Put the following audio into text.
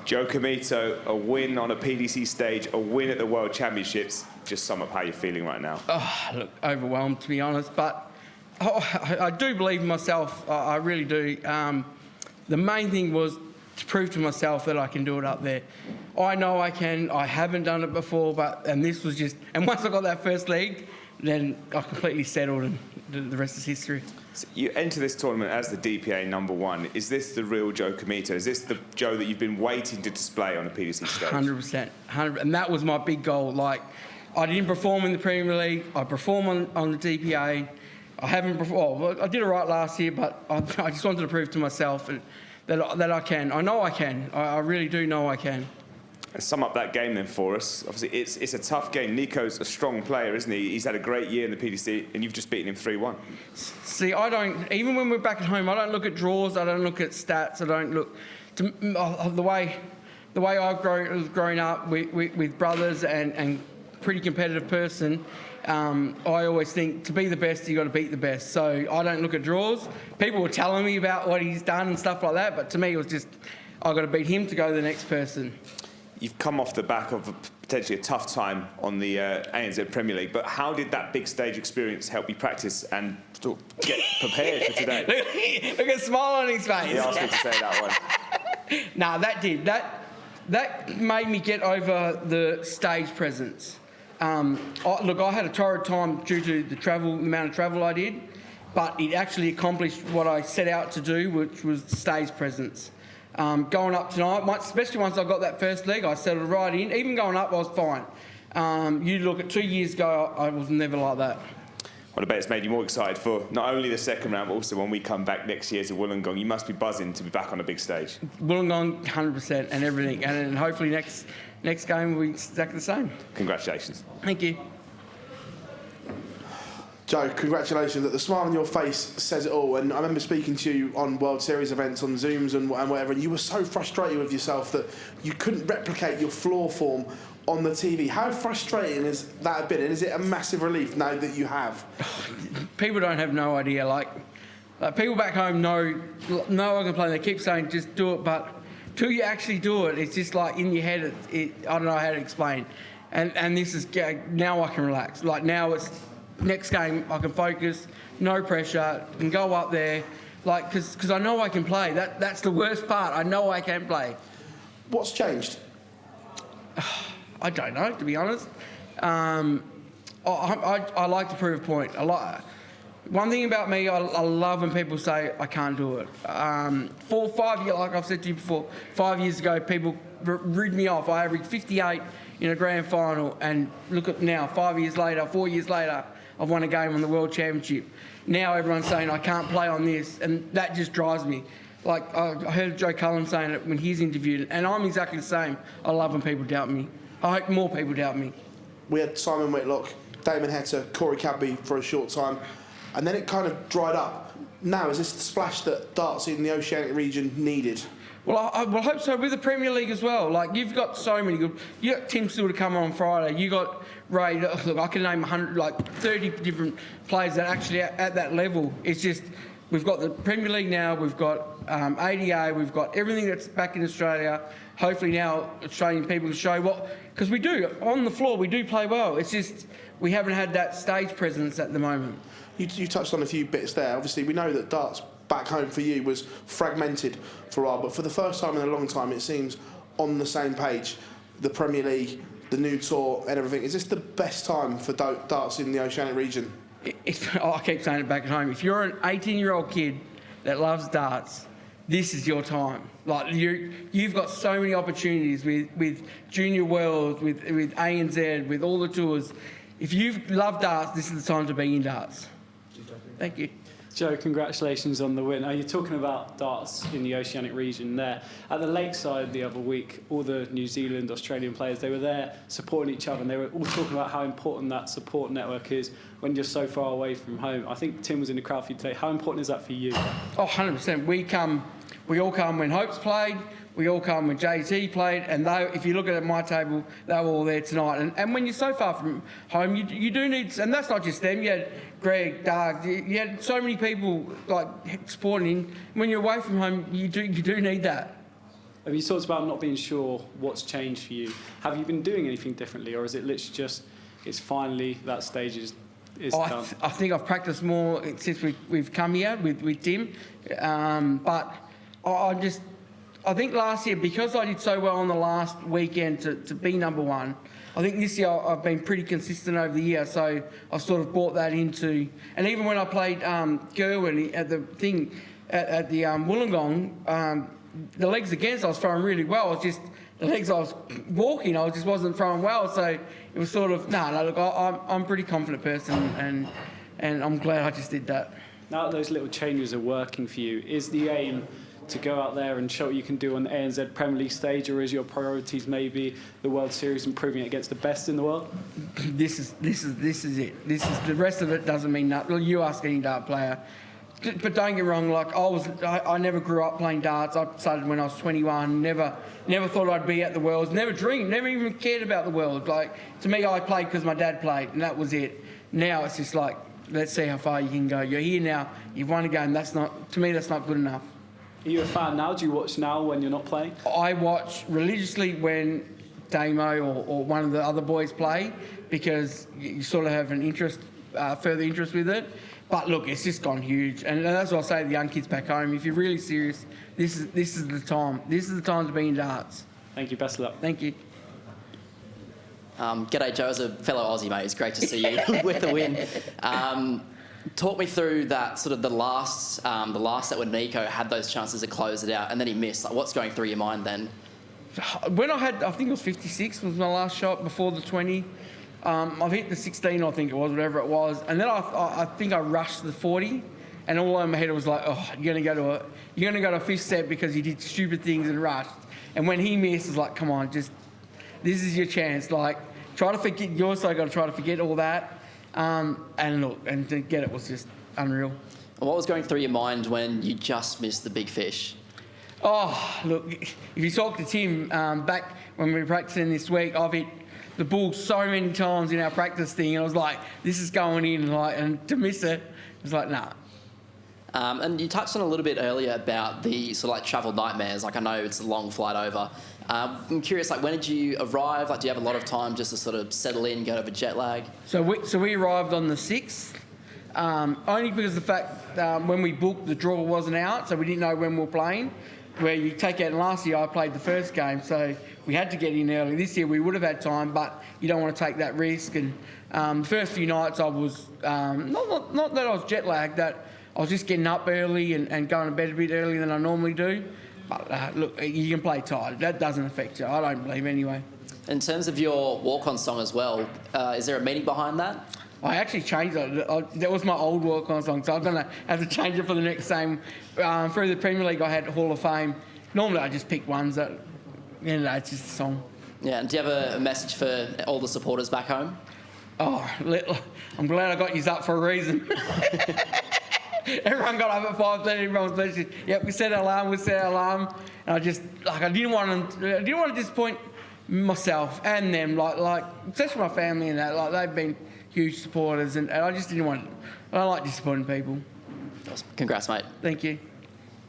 Joe Comito, a win on a PDC stage, a win at the World Championships. Just sum up how you're feeling right now. Oh, look, overwhelmed, to be honest, but I do believe in myself. I really do. The main thing was to prove to myself that I can do it up there. I know I can. I haven't done it before, and this was just... And once I got that first leg, then I completely settled, and the rest is history. So you enter this tournament as the DPA #1. Is this the real Joe Comito? Is this the Joe that you've been waiting to display on a PDC stage? 100%. 100%. And that was my big goal. Like, I didn't perform in the Premier League. I performed on the DPA. I haven't performed... Well, I did it right last year, but I just wanted to prove to myself that I can. I know I can. I really do know I can. And sum up that game then for us. Obviously, it's a tough game. Niko's a strong player, isn't he? He's had a great year in the PDC, and you've just beaten him 3-1. See, I don't... Even when we're back at home, I don't look at draws. I don't look at stats. I don't look... The way I've grown up with brothers and pretty competitive person, I always think to be the best, you've got to beat the best. So I don't look at draws. People were telling me about what he's done and stuff like that, but to me it was just, I've got to beat him to go to the next person. You've come off the back of potentially a tough time on the ANZ Premier League, but how did that big stage experience help you practice and get prepared for today? Look at the smile on his face. He asked me to say that one. No, that did. That made me get over the stage presence. Look, I had a torrid time due to the amount of travel I did, but it actually accomplished what I set out to do, which was stage presence. Going up tonight, especially once I got that first leg, I settled right in. Even going up, I was fine. You look at 2 years ago, I was never like that. Well, I bet it's made you more excited for not only the second round, but also when we come back next year to Wollongong. You must be buzzing to be back on a big stage. Wollongong, 100% and everything. And hopefully next game will be exactly the same. Congratulations. Thank you. Joe, congratulations. The smile on your face says it all. And I remember speaking to you on World Series events, on Zooms and whatever, and you were so frustrated with yourself that you couldn't replicate your floor form on the TV. How frustrating has that been? And is it a massive relief now that you have? People don't have no idea. Like people back home know I can play. They keep saying, just do it, but till you actually do it, it's just like in your head, I don't know how to explain. And this is, now I can relax. Like now it's, next game I can focus, no pressure, can go up there, like because I know I can play. That's the worst part. I know I can play. What's changed? I don't know, to be honest. I like to prove a point. One thing about me, I love when people say I can't do it. 4 or 5 years, like I've said to you before, 5 years ago, people rid me off. I averaged 58 in a grand final, and look at now, 5 years later, 4 years later, I've won a game on the World Championship. Now everyone's saying I can't play on this, and that just drives me. Like I heard Joe Cullen saying it when he's interviewed, and I'm exactly the same. I love when people doubt me. I hope more people doubt me. We had Simon Whitlock, Damon Heta, Corey Cadby for a short time, and then it kind of dried up. Now, is this the splash that darts in the Oceanic region needed? Well, I hope so with the Premier League as well. Like, you've got so many good... You got Tim Steele to come on Friday. You got Ray... Look, I can name 30 different players that are actually at that level. It's just... We've got the Premier League now. We've got ADA. We've got everything that's back in Australia. Hopefully now Australian people can show what... Because we do. On the floor, we do play well. It's just we haven't had that stage presence at the moment. You touched on a few bits there. Obviously, we know that darts back home for you was fragmented for a while, but for the first time in a long time, it seems on the same page. The Premier League, the new tour, and everything. Is this the best time for darts in the Oceanic region? I keep saying it back at home. If you're an 18-year-old kid that loves darts, this is your time. Like you've got so many opportunities with Junior World, with ANZ, with all the tours. If you love darts, this is the time to be in darts. Thank you. Joe, congratulations on the win. You're talking about darts in the Oceanic region there. At the Lakeside the other week, all the New Zealand, Australian players, they were there supporting each other, and they were all talking about how important that support network is when you're so far away from home. I think Tim was in the crowd for you today. How important is that for you? Oh, 100%. We all come when Hope's played. We all come when JT played, and if you look at my table, they were all there tonight. And when you're so far from home, you do need, and that's not just them. You had Greg, Doug, you had so many people like supporting him. When you're away from home, you do need that. I mean, you talked about not being sure what's changed for you. Have you been doing anything differently, or is it literally just it's finally that stage is done? I think I've practiced more since we've come here with Tim, but I think last year, because I did so well on the last weekend to be number one, I think this year I've been pretty consistent over the year, so I've sort of brought that into... And even when I played Gerwin at the thing, at the Wollongong, the legs against, I was throwing really well. It's just the legs I was walking, I just wasn't throwing well, so it was sort of... No, look, I'm a pretty confident person, and I'm glad I just did that. Now that those little changes are working for you, is the aim to go out there and show what you can do on the ANZ Premier League stage, or is your priorities maybe the World Series and proving it against the best in the world? This is it. The rest of it doesn't mean nothing. You ask any dart player. But don't get wrong, like I never grew up playing darts. I started when I was 21. Never thought I'd be at the Worlds. Never dreamed. Never even cared about the Worlds. Like, to me, I played because my dad played, and that was it. Now it's just like, let's see how far you can go. You're here now. You've won a game. To me, that's not good enough. Are you a fan now? Do you watch now when you're not playing? I watch religiously when Damo or one of the other boys play, because you sort of have an interest, further interest with it. But look, it's just gone huge, and that's what I say to the young kids back home. If you're really serious, this is the time. This is the time to be in darts. Thank you. Best of luck. Thank you. G'day, Joe. As a fellow Aussie, mate, it's great to see you with the win. Talk me through that sort of the last set when Niko had those chances to close it out, and then he missed. Like, what's going through your mind then? When I think it was 56 was my last shot before the 20. I've hit the 16, I think it was, whatever it was, and then I think I rushed the 40, and all in my head it was like, oh, you're gonna go to a fifth set because you did stupid things and rushed. And when he missed, it's like, come on, this is your chance. Like, try to forget. You also got to try to forget all that. And look, and to get it was just unreal. And what was going through your mind when you just missed the big fish? Oh, look, if you talk to Tim back when we were practicing this week, I've hit the ball so many times in our practice thing, and I was like, this is going in, and to miss it, it was like, nah. And you touched on a little bit earlier about the sort of like travel nightmares. Like, I know it's a long flight over. I'm curious, like, when did you arrive? Like, do you have a lot of time just to sort of settle in, get over jet lag? So we arrived on the 6th, only because of the fact when we booked, the draw wasn't out, so we didn't know when we were playing. Where you take out, and last year I played the first game, so we had to get in early. This year we would have had time, but you don't want to take that risk. And the first few nights I was, not that I was jet lagged, that I was just getting up early and going to bed a bit earlier than I normally do. But look, you can play tired. That doesn't affect you. I don't believe anyway. In terms of your walk-on song as well, is there a meaning behind that? I actually changed it. That was my old walk-on song, so I'm going to have to change it for the next game. Through the Premier League, I had Hall of Fame. Normally, I just pick ones that, it's just a song. Yeah, and do you have a message for all the supporters back home? Oh, I'm glad I got you up for a reason. Everyone got up at 5:30. Everyone was messaging, yep, we set our alarm. And I just, I didn't want to disappoint myself and them, like especially my family and that. Like, they've been huge supporters, and I just didn't want. I don't like disappointing people. Congrats, mate. Thank you.